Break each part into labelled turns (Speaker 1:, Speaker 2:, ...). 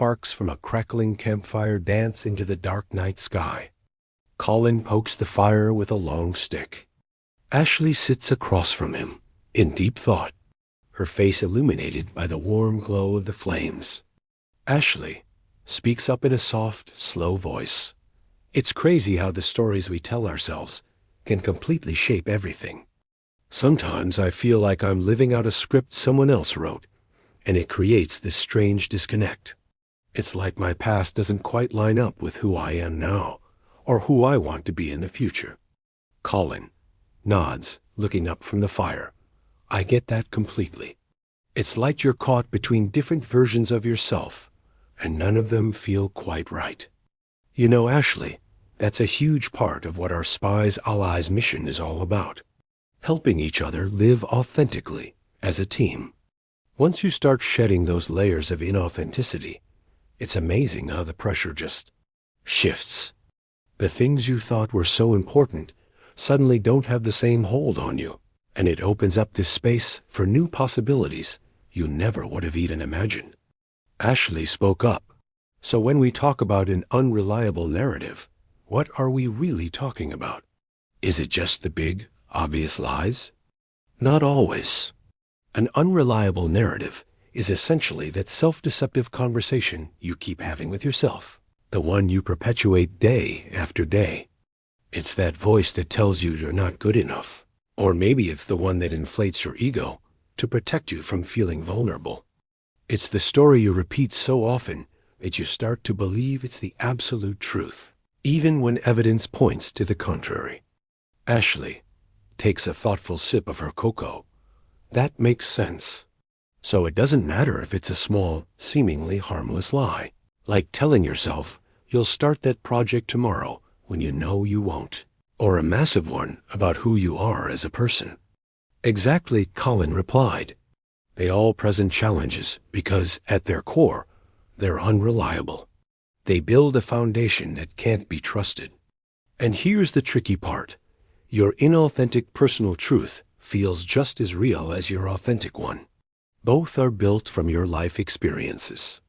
Speaker 1: sparks from a crackling campfire dance into the dark night sky. Colin pokes the fire with a long stick. Ashley sits across from him, in deep thought, her face illuminated by the warm glow of the flames. Ashley speaks up in a soft, slow voice. It's crazy how the stories we tell ourselves can completely shape everything. Sometimes I feel like I'm living out a script someone else wrote, and it creates this strange disconnect. It's like my past doesn't quite line up with who I am now, or who I want to be in the future. Colin nods, looking up from the fire. I get that completely. It's like you're caught between different versions of yourself, and none of them feel quite right. You know, Ashley, that's a huge part of what our Spies Allies mission is all about. Helping each other live authentically as a team. Once you start shedding those layers of inauthenticity, it's amazing how the pressure just shifts. The things you thought were so important suddenly don't have the same hold on you, and it opens up this space for new possibilities you never would have even imagined. Ashley spoke up. So when we talk about an unreliable narrative, what are we really talking about? Is it just the big, obvious lies? Not always. An unreliable narrative is essentially that self-deceptive conversation you keep having with yourself, the one you perpetuate day after day. It's that voice that tells you you're not good enough, or maybe it's the one that inflates your ego to protect you from feeling vulnerable. It's the story you repeat so often that you start to believe it's the absolute truth, even when evidence points to the contrary. Ashley takes a thoughtful sip of her cocoa. That makes sense. So it doesn't matter if it's a small, seemingly harmless lie, like telling yourself you'll start that project tomorrow when you know you won't, or a massive one about who you are as a person. Exactly, Colin replied. They all present challenges because, at their core, they're unreliable. They build a foundation that can't be trusted. And here's the tricky part. Your inauthentic personal truth feels just as real as your authentic one. Both are built from your life experiences,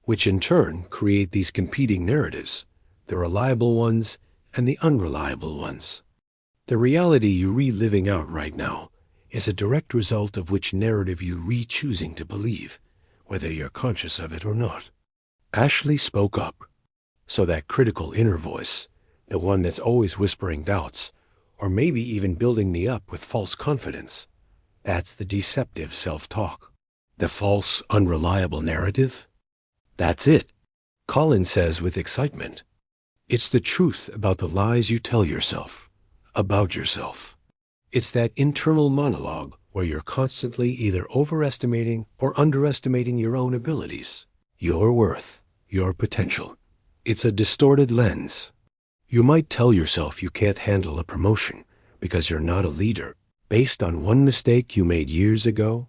Speaker 1: which in turn create these competing narratives, the reliable ones and the unreliable ones. The reality you're reliving out right now is a direct result of which narrative you're re-choosing to believe, whether you're conscious of it or not. Ashley spoke up. So that critical inner voice, the one that's always whispering doubts, or maybe even building me up with false confidence, that's the deceptive self-talk. The false, unreliable narrative? That's it, Colin says with excitement. It's the truth about the lies you tell yourself, about yourself. It's that internal monologue where you're constantly either overestimating or underestimating your own abilities, your worth, your potential. It's a distorted lens. You might tell yourself you can't handle a promotion because you're not a leader, based on one mistake you made years ago.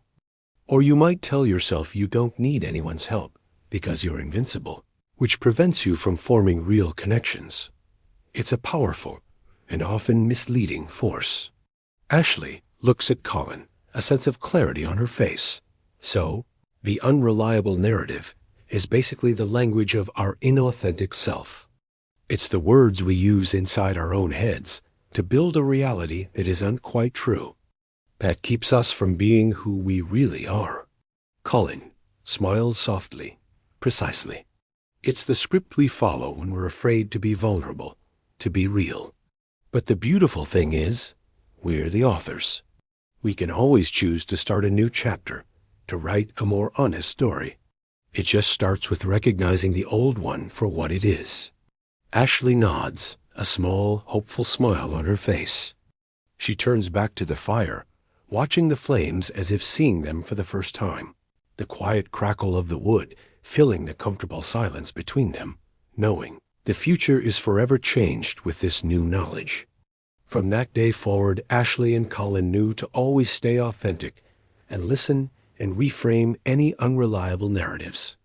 Speaker 1: Or you might tell yourself you don't need anyone's help because you're invincible, which prevents you from forming real connections. It's a powerful and often misleading force. Ashley looks at Colin, a sense of clarity on her face. So, the unreliable narrative is basically the language of our inauthentic self. It's the words we use inside our own heads to build a reality that is unquite true, that keeps us from being who we really are. Colin smiles softly, precisely. It's the script we follow when we're afraid to be vulnerable, to be real. But the beautiful thing is, we're the authors. We can always choose to start a new chapter, to write a more honest story. It just starts with recognizing the old one for what it is. Ashley nods, a small, hopeful smile on her face. She turns back to the fire, watching the flames as if seeing them for the first time, the quiet crackle of the wood filling the comfortable silence between them, knowing the future is forever changed with this new knowledge. From that day forward, Ashley and Colin knew to always stay authentic and listen and reframe any unreliable narratives.